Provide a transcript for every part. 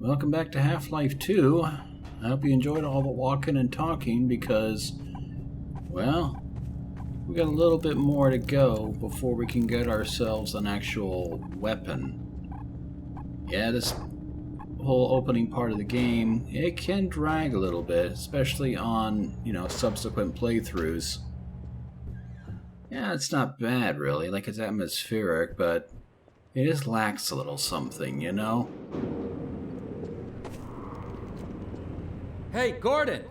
Welcome back to Half-Life 2. I hope you enjoyed all the walking and talking because, well, we got a little bit more to go before we can get ourselves an actual weapon. Yeah, this whole opening part of the game, it can drag a little bit, especially on, subsequent playthroughs. Yeah, it's not bad really, like it's atmospheric, but it just lacks a little something, you know? Hey, Gordon!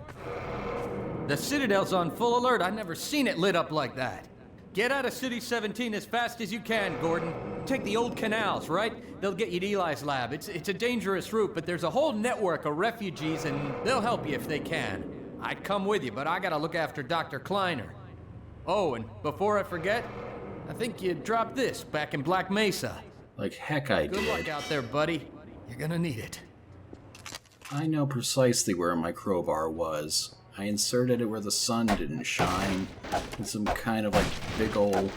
The Citadel's on full alert. I've never seen it lit up like that. Get out of City 17 as fast as you can, Gordon. Take the old canals, right? They'll get you to Eli's lab. It's a dangerous route, but there's a whole network of refugees, and they'll help you if they can. I'd come with you, but I gotta look after Dr. Kleiner. Oh, and before I forget, I think you dropped this back in Black Mesa. Like heck I did. Good luck out there, buddy. You're gonna need it. I know precisely where my crowbar was. I inserted it where the sun didn't shine, in some kind of big old,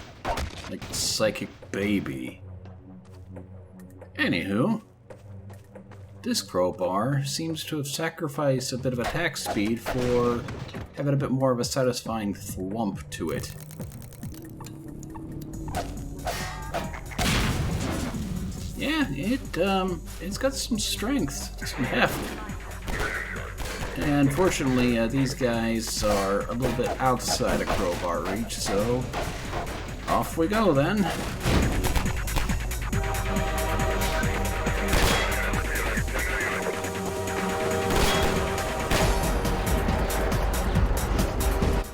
psychic baby. Anywho, this crowbar seems to have sacrificed a bit of attack speed for having a bit more of a satisfying thwump to it. Yeah, it's got some strength, some heft. And fortunately, these guys are a little bit outside of crowbar reach, so off we go then.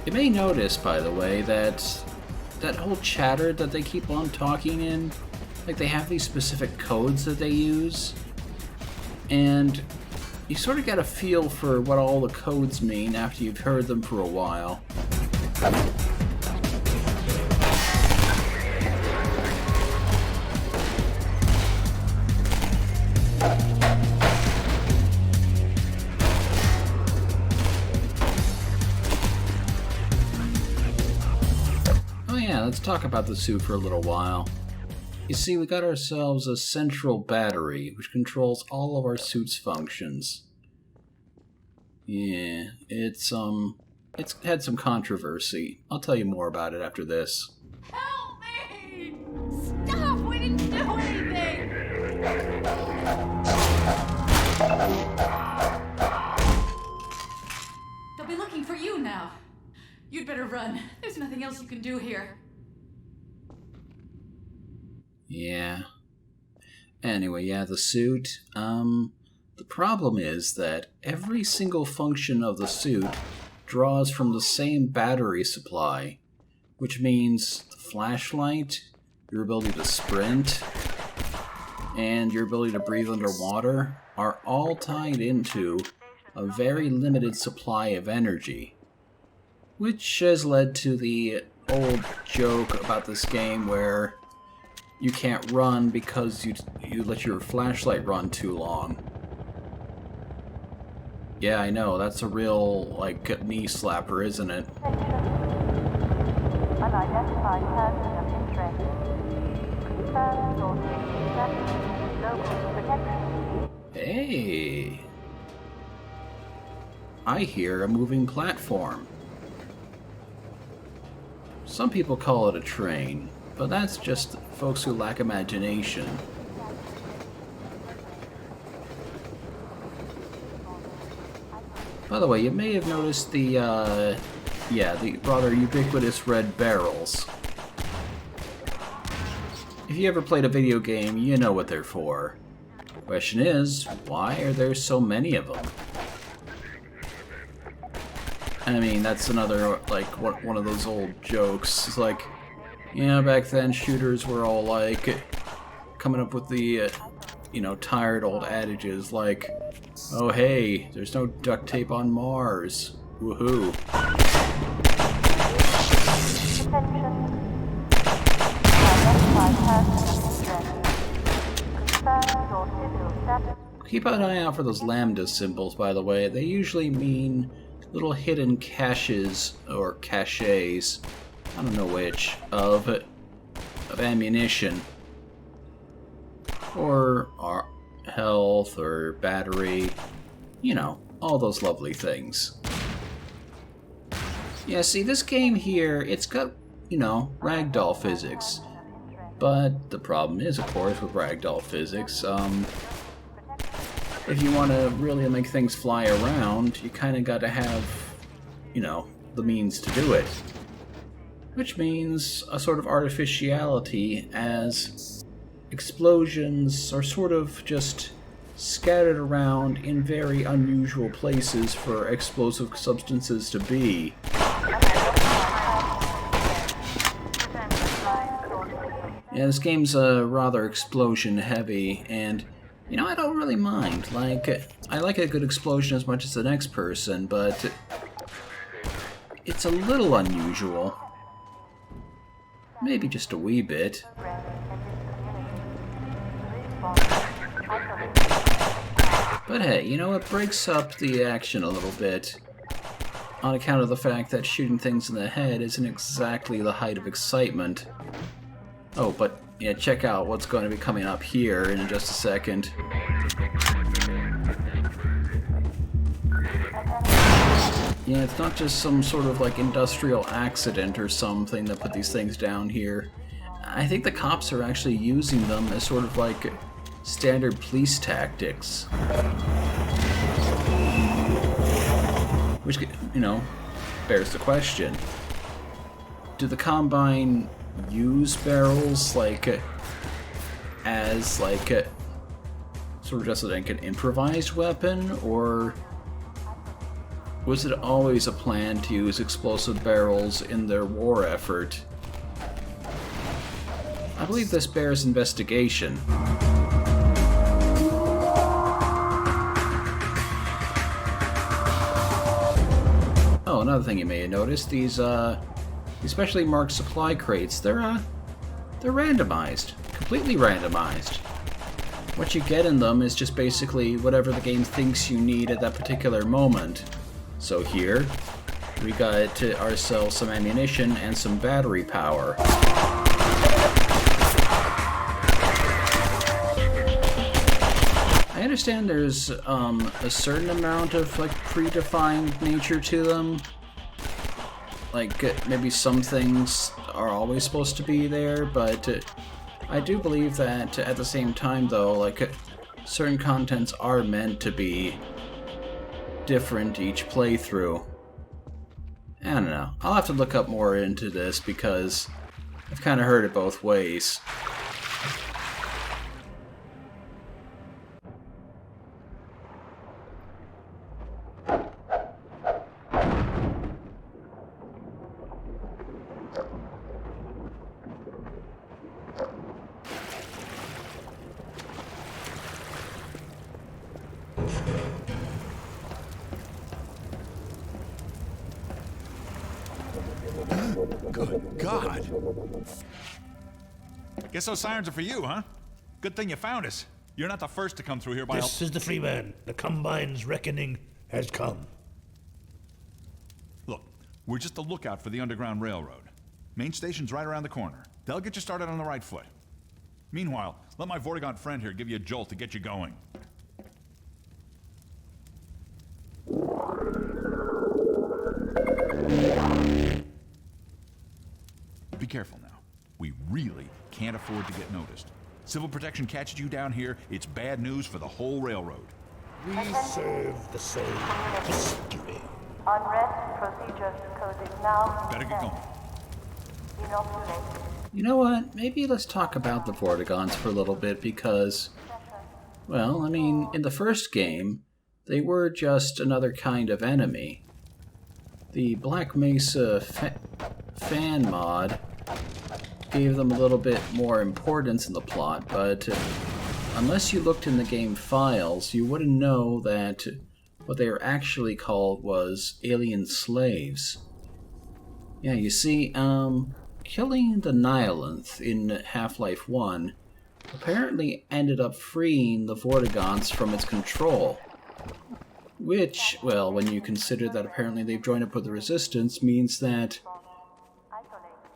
You may notice, by the way, that whole chatter that they keep on talking in, they have these specific codes that they use, and you sort of get a feel for what all the codes mean after you've heard them for a while. Oh yeah, let's talk about the suit for a little while. You see, we got ourselves a central battery, which controls all of our suit's functions. Yeah, it's had some controversy. I'll tell you more about it after this. Help me! Stop! We didn't do anything! They'll be looking for you now. You'd better run. There's nothing else you can do here. Yeah. Anyway, yeah, the suit. The problem is that every single function of the suit draws from the same battery supply, which means the flashlight, your ability to sprint, and your ability to breathe underwater are all tied into a very limited supply of energy, which has led to the old joke about this game where you can't run because you let your flashlight run too long. Yeah, I know, that's a real, knee slapper, isn't it? Unidentified person of interest. Confirm your 67 local protection. Hey! I hear a moving platform. Some people call it a train, but that's just folks who lack imagination. By the way, you may have noticed the rather ubiquitous red barrels. If you ever played a video game, you know what they're for. Question is, why are there so many of them? I mean, that's another, one of those old jokes. It's back then shooters were all coming up with the, tired old adages like, oh hey, there's no duct tape on Mars. Woohoo. Keep an eye out for those lambda symbols, by the way. They usually mean little hidden caches or caches, I don't know which, of ammunition. Or health or battery. You know, all those lovely things. Yeah, see, this game here, it's got, you know, ragdoll physics. But the problem is, of course, with ragdoll physics, if you want to really make things fly around, you kind of got to have, you know, the means to do it. Which means a sort of artificiality, as explosions are sort of just scattered around in very unusual places for explosive substances to be. Yeah, this game's rather explosion heavy, and you know, I don't really mind. Like, I like a good explosion as much as the next person, but it's a little unusual. Maybe just a wee bit. But hey, you know, it breaks up the action a little bit on account of the fact that shooting things in the head isn't exactly the height of excitement. Oh, but yeah, check out what's going to be coming up here in just a second. Yeah, it's not just some sort of like industrial accident or something that put these things down here. I think the cops are actually using them as sort of like standard police tactics. Which, you know, bears the question. Do the Combine use barrels like as like sort of just like an improvised weapon, or was it always a plan to use explosive barrels in their war effort? I believe this bears investigation. Oh, another thing you may have noticed, these especially marked supply crates, they're randomized. Completely randomized. What you get in them is just basically whatever the game thinks you need at that particular moment. So here, we got ourselves some ammunition and some battery power. I understand there's a certain amount of like predefined nature to them. Like maybe some things are always supposed to be there, but I do believe that at the same time though, like certain contents are meant to be different each playthrough. I don't know. I'll have to look up more into this because I've kind of heard it both ways. Good God. Guess those sirens are for you, huh? Good thing you found us. You're not the first to come through here by This is the Freeman. The Combine's reckoning has come. Look, we're just a lookout for the Underground Railroad. Main station's right around the corner. They'll get you started on the right foot. Meanwhile, let my Vortigaunt friend here give you a jolt to get you going. Be careful now. We really can't afford to get noticed. Civil protection catches you down here, it's bad news for the whole railroad. We serve the same history. Unrest procedure code is now. Better get going. Inoculate. You know what? Maybe let's talk about the Vortigaunts for a little bit because, well, I mean, in the first game, they were just another kind of enemy. The Black Mesa fan mod gave them a little bit more importance in the plot, but unless you looked in the game files, you wouldn't know that what they were actually called was alien slaves. Yeah, you see, killing the Nihilith in Half-Life 1 apparently ended up freeing the Vortigaunts from its control. Which, well, when you consider that apparently they've joined up with the Resistance, means that,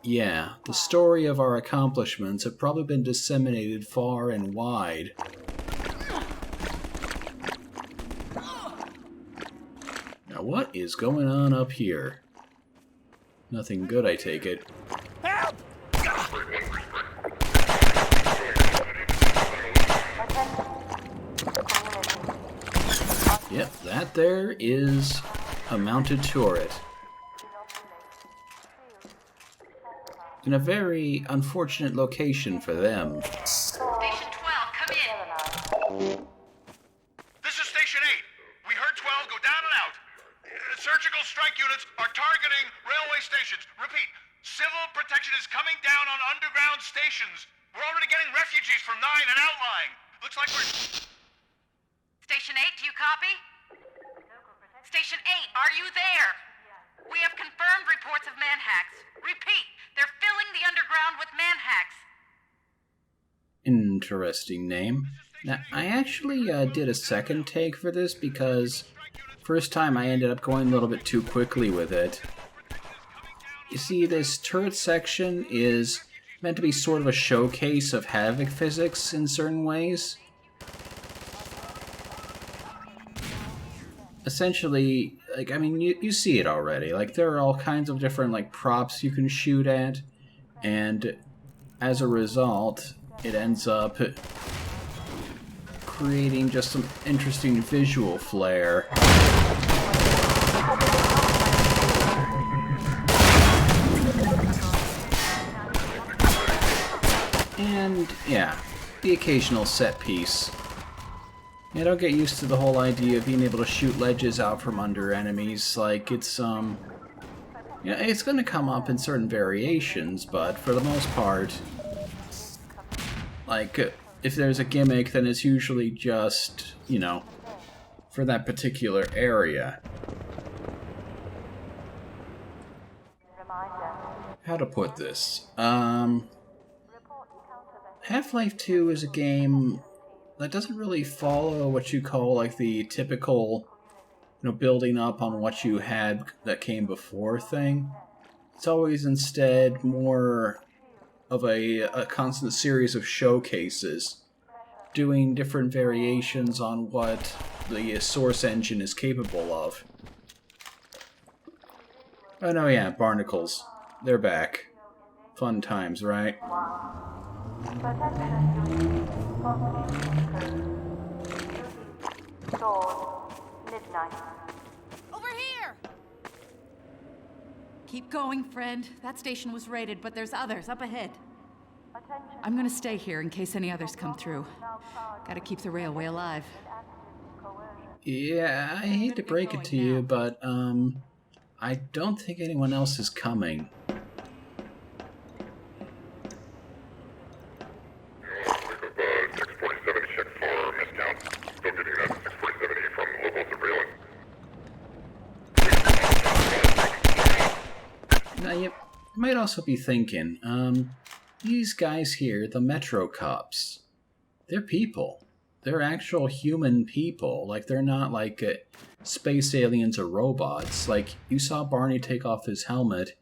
yeah, the story of our accomplishments have probably been disseminated far and wide. Now, what is going on up here? Nothing good, I take it. Help! Yep, that there is a mounted turret. In a very unfortunate location for them. Station 12, come in. This is Station 8. We heard 12 go down and out. Surgical strike units are targeting railway stations. Repeat, civil protection is coming down on underground stations. We're already getting refugees from 9 and outlying. Looks like we're... Station 8, do you copy? Station 8, are you there? We have confirmed reports of manhacks. Repeat, they're filling the underground with manhacks. Interesting name. Now, I actually did a second take for this because first time I ended up going a little bit too quickly with it. You see, this turret section is meant to be sort of a showcase of Havoc physics in certain ways. Essentially, like, I mean, you see it already. Like, there are all kinds of different, like, props you can shoot at, and as a result, it ends up creating just some interesting visual flair. And, yeah, the occasional set piece. Yeah, don't get used to the whole idea of being able to shoot ledges out from under enemies. Like, it's, yeah, it's gonna come up in certain variations, but for the most part, like, if there's a gimmick, then it's usually just, you know, for that particular area. How to put this? Half-Life 2 is a game that doesn't really follow what you call, like, the typical, you know, building up on what you had that came before thing. It's always instead more of a constant series of showcases, doing different variations on what the source engine is capable of. Oh no, yeah, barnacles. They're back. Fun times, right? Midnight. Over here! Keep going, friend. That station was raided, but there's others up ahead. I'm gonna stay here in case any others come through. Gotta keep the railway alive. Yeah, I hate to break it to you, but, I don't think anyone else is coming. Now, you might also be thinking, these guys here, the Metro Cops, they're people. They're actual human people. Like, they're not like space aliens or robots. Like, you saw Barney take off his helmet.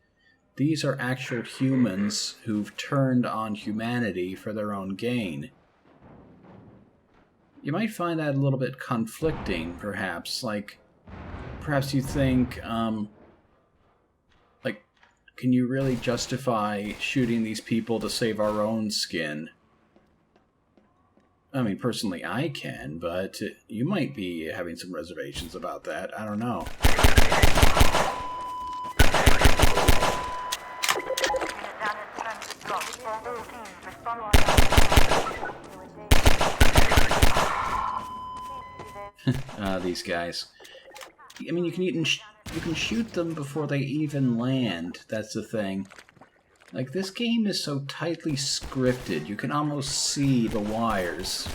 These are actual humans who've turned on humanity for their own gain. You might find that a little bit conflicting, perhaps. Like, perhaps you think, like, can you really justify shooting these people to save our own skin? I mean, personally, I can, but you might be having some reservations about that. I don't know. These guys. I mean, you can shoot them before they even land. That's the thing. Like, this game is so tightly scripted, you can almost see the wires.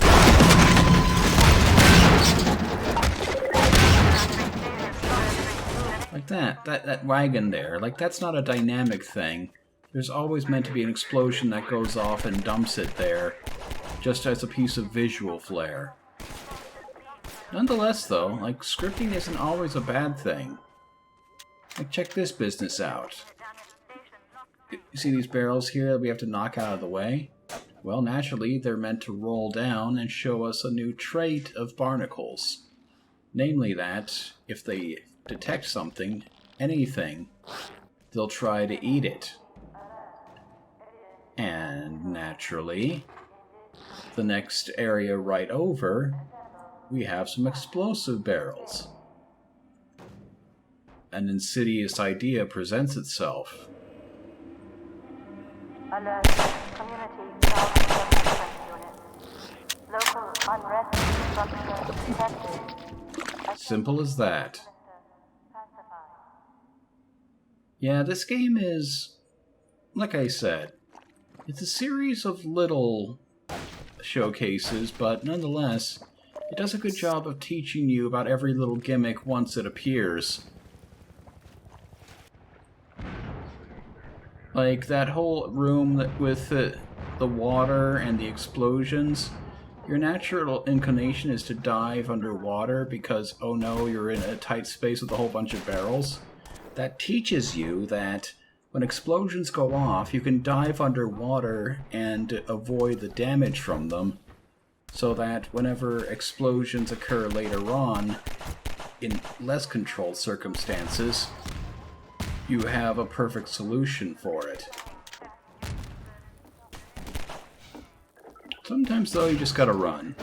Like that wagon there, like, that's not a dynamic thing. There's always meant to be an explosion that goes off and dumps it there, just as a piece of visual flair. Nonetheless, though, like, scripting isn't always a bad thing. Like, check this business out. You see these barrels here that we have to knock out of the way? Well, naturally, they're meant to roll down and show us a new trait of barnacles. Namely that, if they detect something, anything, they'll try to eat it. And naturally, the next area right over, we have some explosive barrels. An insidious idea presents itself. Alert. Community self-destruction unit. Local unrest structure detected. Simple as that. Yeah, this game is, like I said, it's a series of little showcases, but nonetheless, it does a good job of teaching you about every little gimmick once it appears. Like that whole room with the water and the explosions, your natural inclination is to dive underwater because, oh no, you're in a tight space with a whole bunch of barrels. That teaches you that when explosions go off, you can dive underwater and avoid the damage from them, so that whenever explosions occur later on, in less controlled circumstances, you have a perfect solution for it. Sometimes, though, you just gotta run.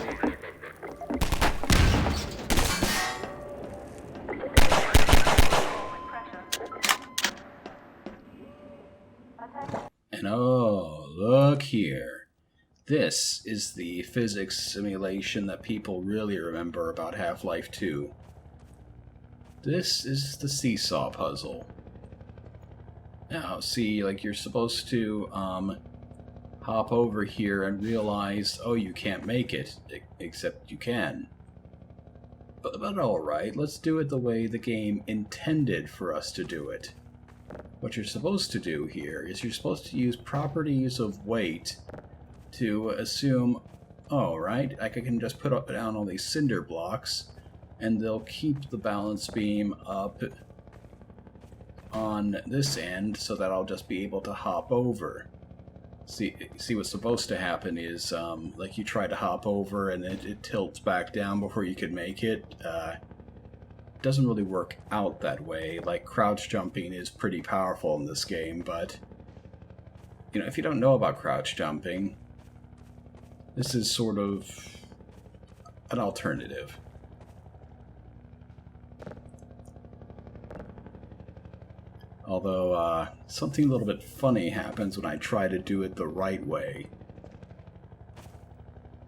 And oh, look here. This is the physics simulation that people really remember about Half-Life 2. This is the seesaw puzzle. Now, see, like, you're supposed to, hop over here and realize, oh, you can't make it, except you can. But alright, let's do it the way the game intended for us to do it. What you're supposed to do here is you're supposed to use properties of weight to assume, oh, right, I can just put down all these cinder blocks, and they'll keep the balance beam up on this end so that I'll just be able to hop over. See what's supposed to happen is, like, you try to hop over and it tilts back down before you can make it. Doesn't really work out that way. Like, crouch jumping is pretty powerful in this game, but, you know, if you don't know about crouch jumping, this is sort of an alternative. Although, something a little bit funny happens when I try to do it the right way.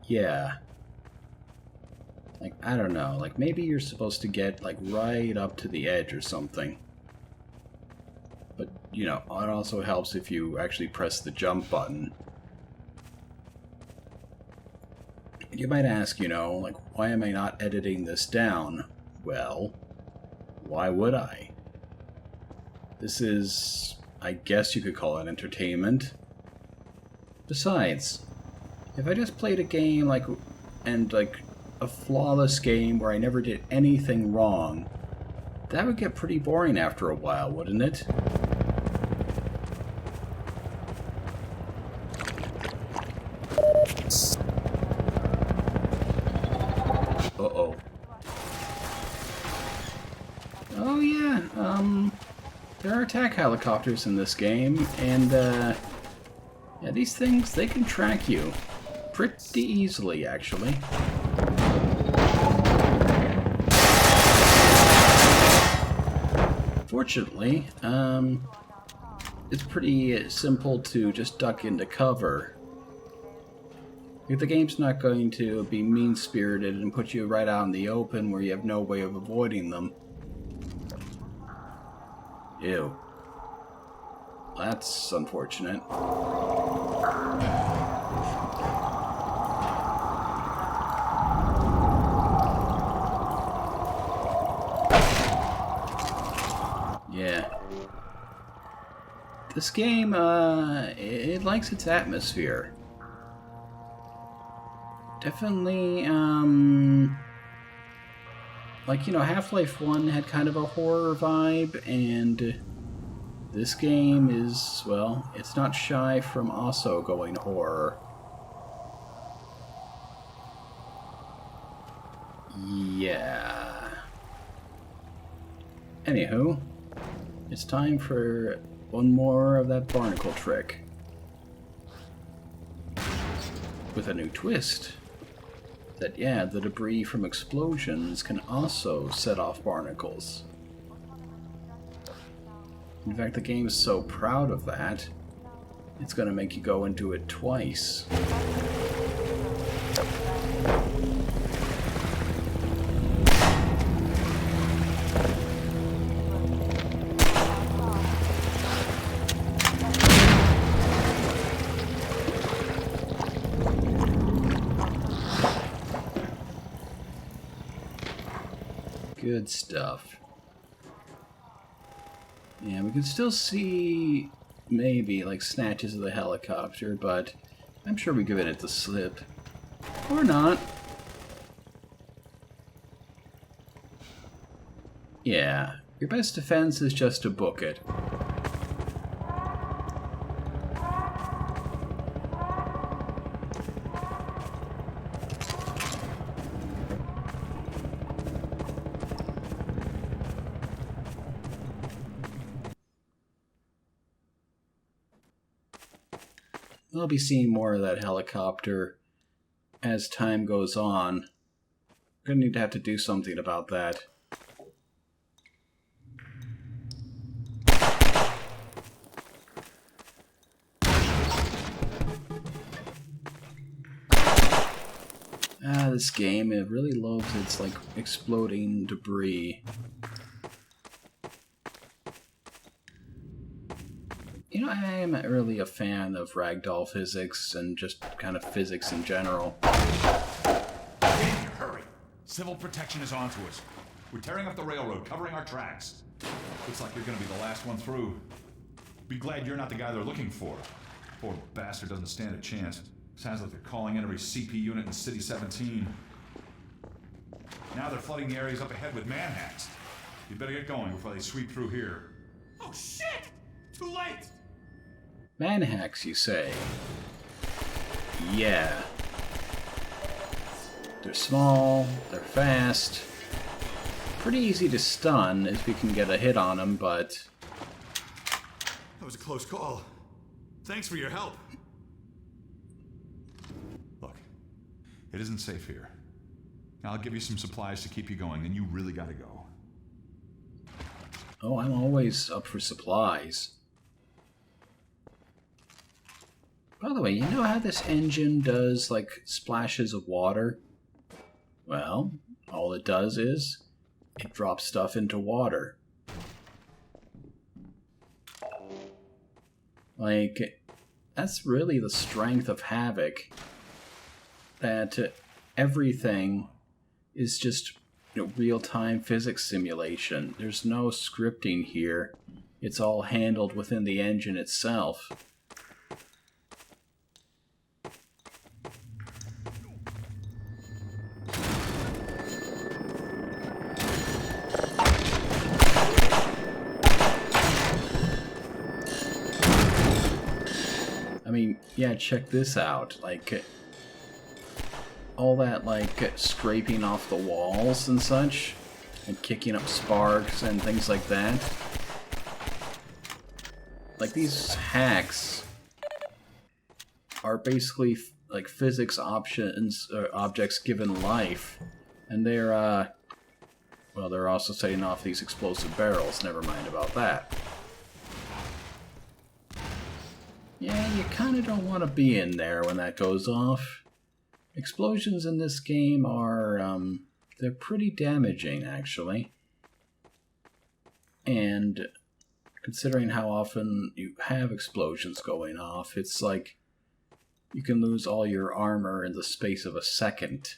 Yeah. Like, I don't know, like maybe you're supposed to get, like, right up to the edge or something. But, you know, it also helps if you actually press the jump button. You might ask, you know, like, why am I not editing this down? Well, why would I? This is, I guess you could call it entertainment. Besides, if I just played a game like a flawless game where I never did anything wrong, that would get pretty boring after a while, wouldn't it? Uh-oh. Oh yeah, there are attack helicopters in this game, and, yeah, these things, they can track you pretty easily, actually. Fortunately, it's pretty simple to just duck into cover. If the game's not going to be mean-spirited and put you right out in the open where you have no way of avoiding them. Ew. That's unfortunate. Yeah. This game, it likes its atmosphere. Definitely, like, you know, Half-Life 1 had kind of a horror vibe, and this game is, well, it's not shy from also going horror. Yeah. Anywho, it's time for one more of that barnacle trick. With a new twist. That, yeah, the debris from explosions can also set off barnacles. In fact, the game's so proud of that, it's gonna make you go into it twice. Good stuff. Yeah, we can still see maybe like snatches of the helicopter, but I'm sure we given it the slip. Or not. Yeah, your best defense is just to book it. We'll be seeing more of that helicopter as time goes on. We're gonna need to have to do something about that. This game, it really loves its, like, exploding debris. You know, I am really a fan of ragdoll physics and just kind of physics in general. Hurry! Civil protection is onto us. We're tearing up the railroad, covering our tracks. Looks like you're gonna be the last one through. Be glad you're not the guy they're looking for. Poor bastard doesn't stand a chance. Sounds like they're calling in every CP unit in City 17. Now they're flooding the areas up ahead with manhacks. You better get going before they sweep through here. Oh shit! Too late! Manhacks, you say? Yeah. They're small, they're fast, pretty easy to stun if you can get a hit on them, but... That was a close call. Thanks for your help. Look, it isn't safe here. I'll give you some supplies to keep you going, and you really gotta go. Oh, I'm always up for supplies. By the way, you know how this engine does, like, splashes of water? Well, all it does is it drops stuff into water. Like, that's really the strength of Havoc. That everything is just, you know, real-time physics simulation. There's no scripting here. It's all handled within the engine itself. I mean, yeah, check this out. Like, all that, like, scraping off the walls and such, and kicking up sparks and things like that. Like, these hacks are basically, like, physics options, objects given life. And they're, well, they're also setting off these explosive barrels, never mind about that. Yeah, you kind of don't want to be in there when that goes off. Explosions in this game are, they're pretty damaging, actually. And considering how often you have explosions going off, it's like you can lose all your armor in the space of a second.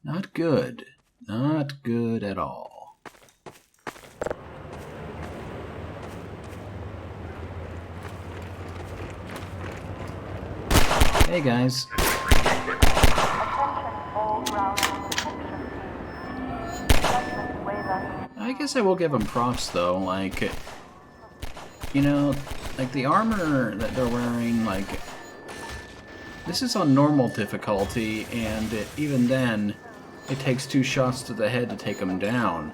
Not good. Not good at all. Hey guys. Attention all ground protection teams. Judgment waiver. I guess I will give them props though, like, you know, like the armor that they're wearing, like, this is on normal difficulty, and even then, it takes 2 shots to the head to take them down.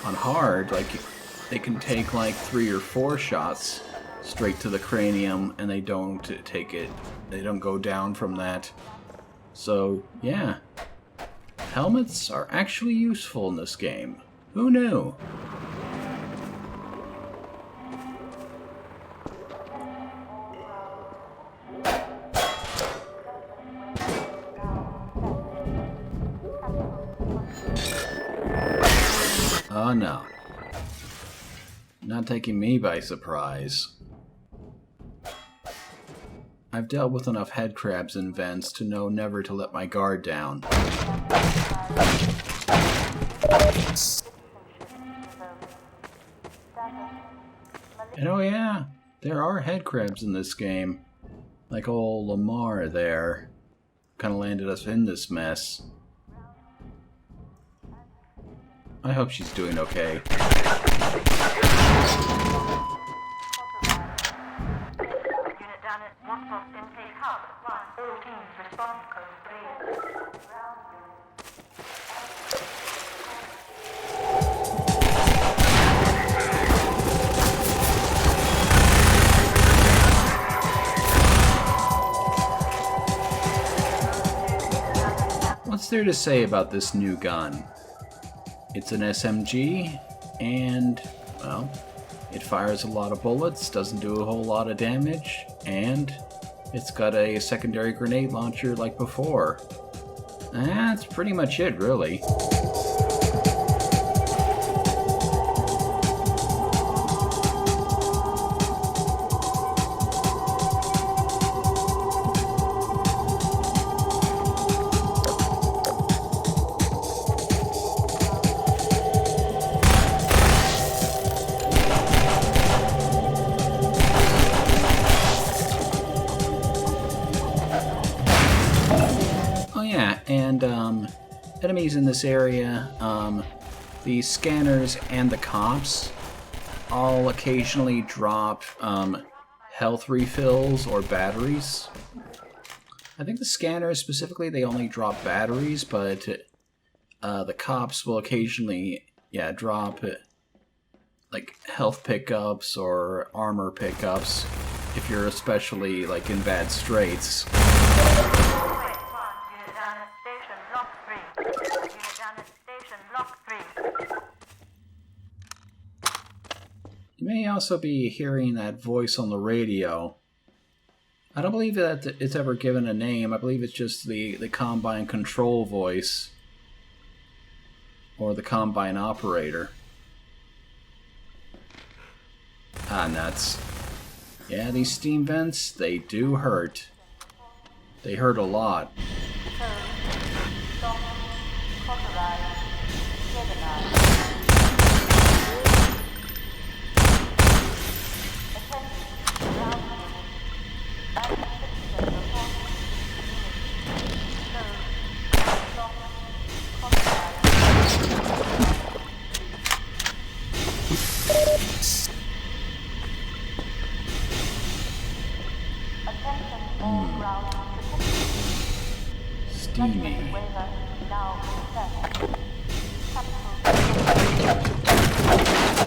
On hard, like, they can take like 3 or 4 shots straight to the cranium, and they don't go down from that. So, yeah. Helmets are actually useful in this game. Who knew? Oh no. Not taking me by surprise. I've dealt with enough head crabs and vents to know never to let my guard down. And oh yeah, there are head crabs in this game. Like old Lamar there. Kinda landed us in this mess. I hope she's doing okay. Unit down at one post intake hub. 1. All teams response code 3. What's there to say about this new gun? It's an SMG, and, well, it fires a lot of bullets, doesn't do a whole lot of damage, and it's got a secondary grenade launcher like before. That's pretty much it, really. And enemies in this area, the scanners and the cops all occasionally drop health refills or batteries. I think the scanners specifically, they only drop batteries, but the cops will occasionally, drop like health pickups or armor pickups if you're especially like in bad straits. You may also be hearing that voice on the radio. I don't believe that it's ever given a name. I believe it's just the Combine control voice. Or the Combine operator. Ah, nuts. Yeah, these steam vents, they do hurt. They hurt a lot. Steamy.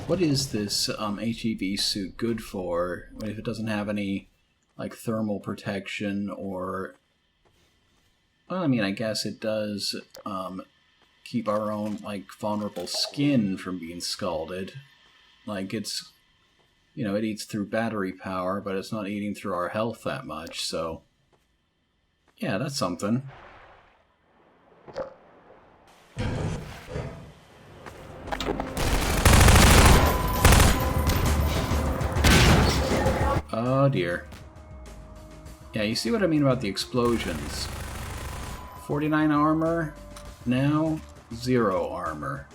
What is this HEV suit good for if it doesn't have any like thermal protection or... Well, I mean, I guess it does keep our own like vulnerable skin from being scalded. Like it's, you know, it eats through battery power, but it's not eating through our health that much, so... Yeah, that's something. Oh dear. Yeah, you see what I mean about the explosions. 49 armor, now 0 armor.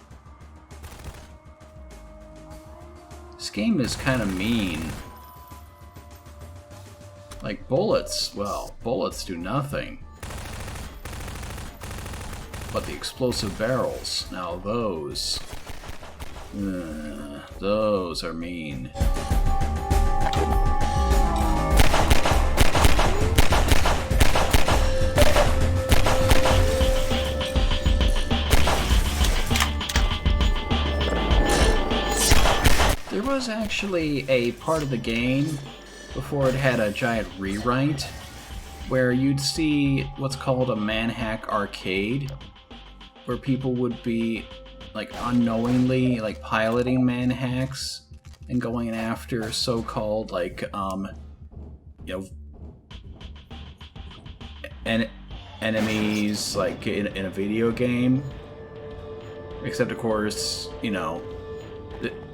This game is kind of mean. Like bullets, well, bullets do nothing. But the explosive barrels, now those are mean. was actually a part of the game before it had a giant rewrite where you'd see what's called a manhack arcade, where people would be like unknowingly like piloting manhacks and going after so-called like enemies like in a video game. Except of course,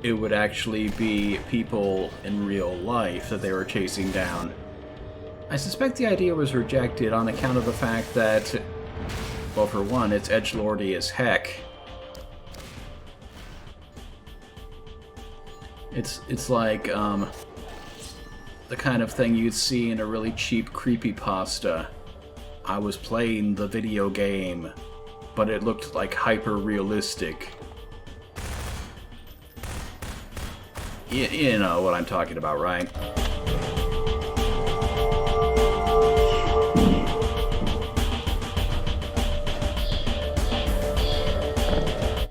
it would actually be people in real life that they were chasing down. I suspect the idea was rejected on account of the fact that, well, for one, it's edgelordy as heck. It's like the kind of thing you'd see in a really cheap creepypasta. I was playing the video game, but it looked like hyper-realistic. You know what I'm talking about, right?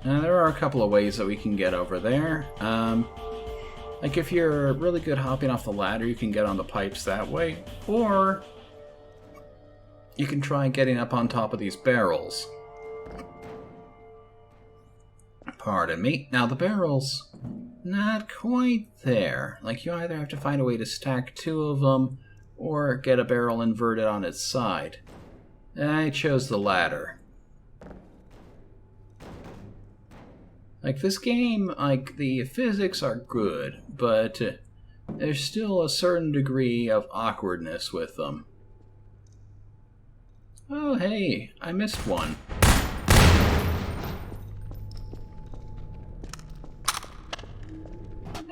Now, there are a couple of ways that we can get over there. Like if you're really good hopping off the ladder, you can get on the pipes that way, or you can try getting up on top of these barrels. Pardon me. Now the barrels, not quite there. Like you either have to find a way to stack two of them, or get a barrel inverted on its side. I chose the latter. Like this game, like the physics are good, but there's still a certain degree of awkwardness with them. Oh hey, I missed one.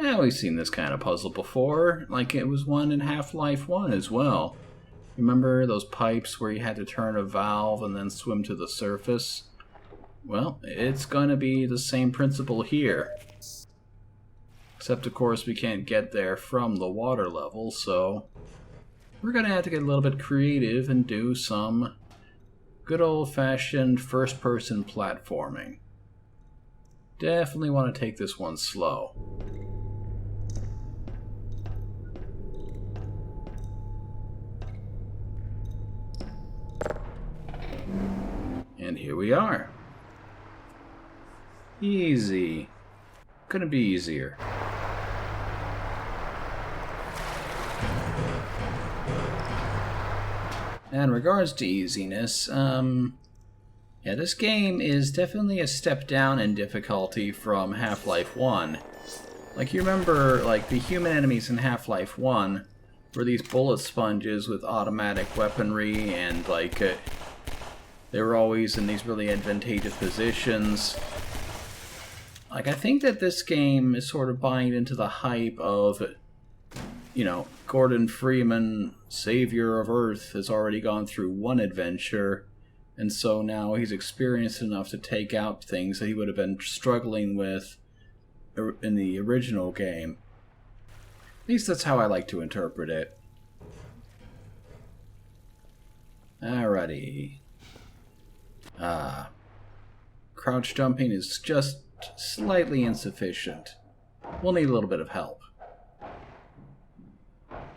Yeah, we've seen this kind of puzzle before. Like it was one in Half-Life 1 as well. Remember those pipes where you had to turn a valve and then swim to the surface? Well, it's gonna be the same principle here. Except, of course, we can't get there from the water level, so we're gonna have to get a little bit creative and do some good old-fashioned first-person platforming. Definitely want to take this one slow. And here we are. Easy. Couldn't be easier. Now, in regards to easiness, yeah, this game is definitely a step down in difficulty from Half-Life 1. Like, you remember, like, the human enemies in Half-Life 1 were these bullet sponges with automatic weaponry, and, like, they were always in these really advantageous positions. Like, I think that this game is sort of buying into the hype of, Gordon Freeman, savior of Earth, has already gone through one adventure, and so now he's experienced enough to take out things that he would have been struggling with in the original game. At least that's how I like to interpret it. Alrighty. Crouch jumping is just slightly insufficient. We'll need a little bit of help.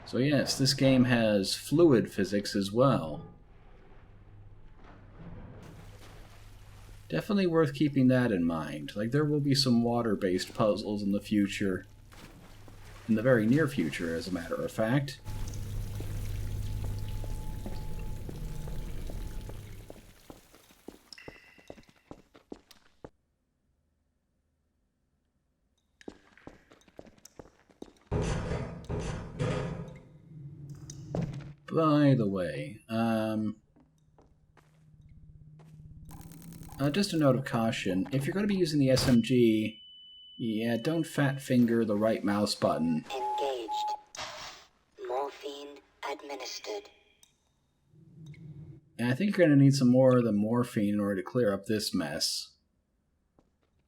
So yes, this game has fluid physics as well. Definitely worth keeping that in mind. Like, there will be some water-based puzzles in the future. In the very near future, as a matter of fact. By the way, just a note of caution, if you're going to be using the SMG, yeah, don't fat finger the right mouse button. Engaged. Morphine administered. And I think you're going to need some more of the morphine in order to clear up this mess.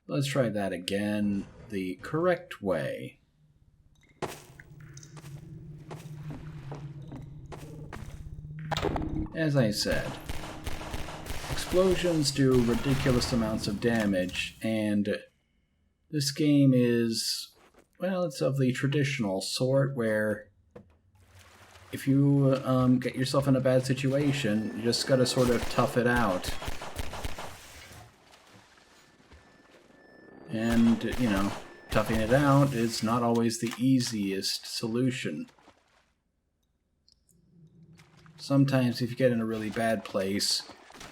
Let's try that again the correct way. As I said, explosions do ridiculous amounts of damage, and this game is well, it's of the traditional sort where if you get yourself in a bad situation, you just gotta sort of tough it out. And, you know, toughing it out is not always the easiest solution. Sometimes if you get in a really bad place,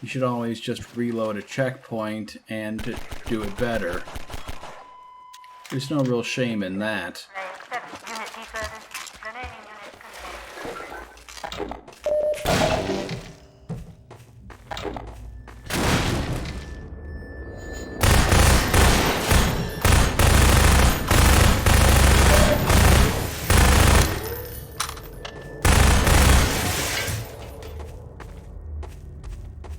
you should always just reload a checkpoint and do it better. There's no real shame in that. They accept unit deserters. Remaining units contained.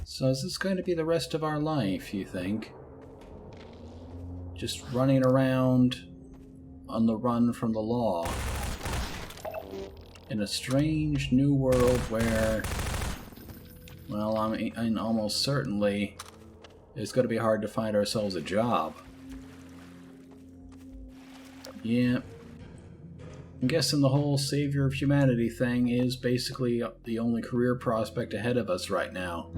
So is this going to be the rest of our life, you think? Just running around on the run from the law in a strange new world where, well, I mean, almost certainly it's going to be hard to find ourselves a job. Yeah. I'm guessing the whole savior of humanity thing is basically the only career prospect ahead of us right now.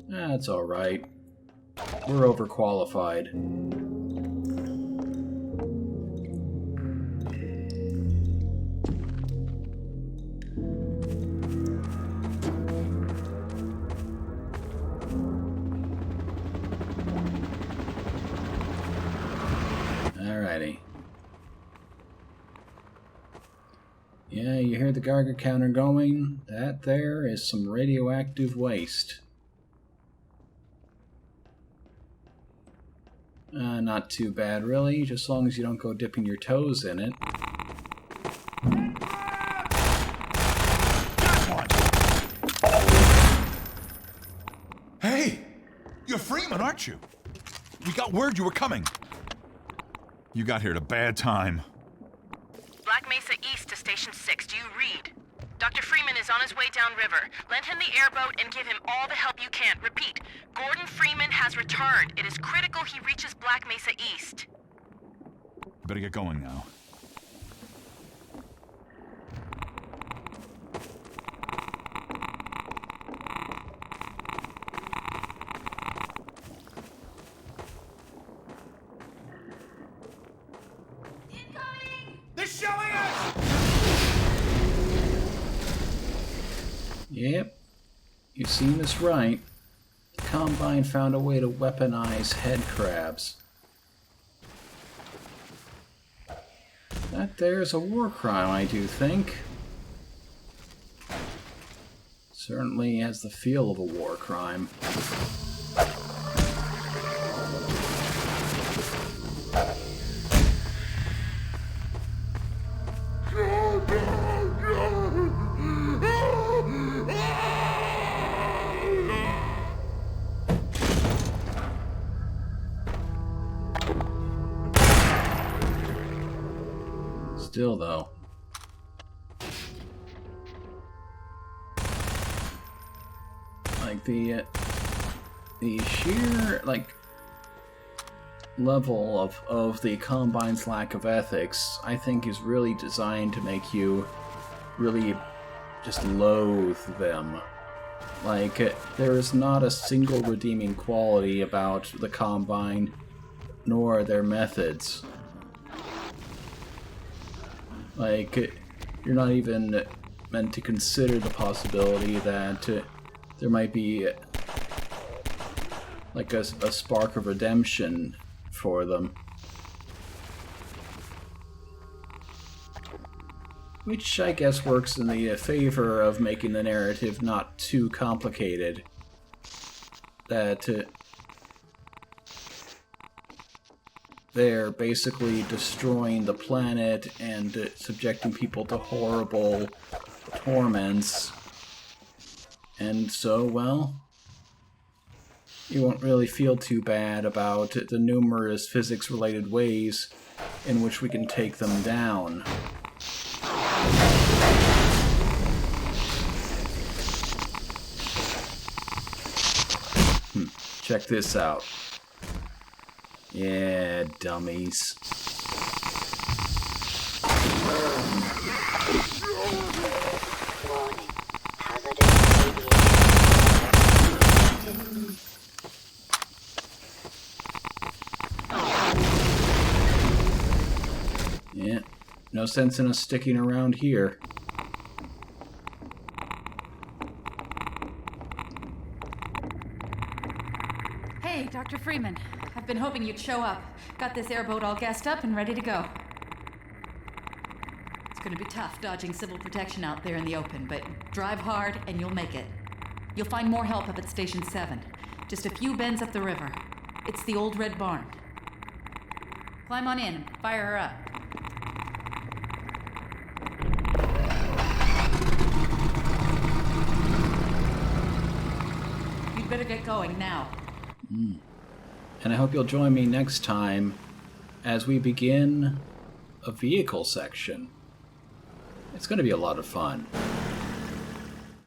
That's alright. We're overqualified. Alrighty. Yeah, you hear the Geiger counter going? That there is some radioactive waste. Not too bad, really, just as long as you don't go dipping your toes in it. Hey! You're Freeman, aren't you? We got word you were coming. You got here at a bad time. Black Mesa East to Station 6. Do you read? Dr. Freeman is on his way downriver. Lend him the airboat and give him all the help you can. Repeat, Gordon Freeman has returned. It is critical he reaches Black Mesa East. Better get going now. They're showing us! Yep, you've seen this right. The Combine found a way to weaponize head crabs. That there's a war crime, I do think. Certainly has the feel of a war crime. Still, though, like the sheer level of the Combine's lack of ethics, I think, is really designed to make you really just loathe them. Like, there is not a single redeeming quality about the Combine, nor their methods. Like, you're not even meant to consider the possibility that there might be like a spark of redemption for them. Which I guess works in the favor of making the narrative not too complicated. That they're basically destroying the planet and subjecting people to horrible torments. And so, well, you won't really feel too bad about the numerous physics-related ways in which we can take them down. Check this out. Yeah, dummies. Warning. Hazardous radiation. Yeah, no sense in us sticking around here. Hey, Dr. Freeman. I've been hoping you'd show up. Got this airboat all gassed up and ready to go. It's gonna be tough dodging civil protection out there in the open, but drive hard and you'll make it. You'll find more help up at Station 7. Just a few bends up the river. It's the old red barn. Climb on in. Fire her up. You'd better get going now. And I hope you'll join me next time as we begin a vehicle section. It's going to be a lot of fun.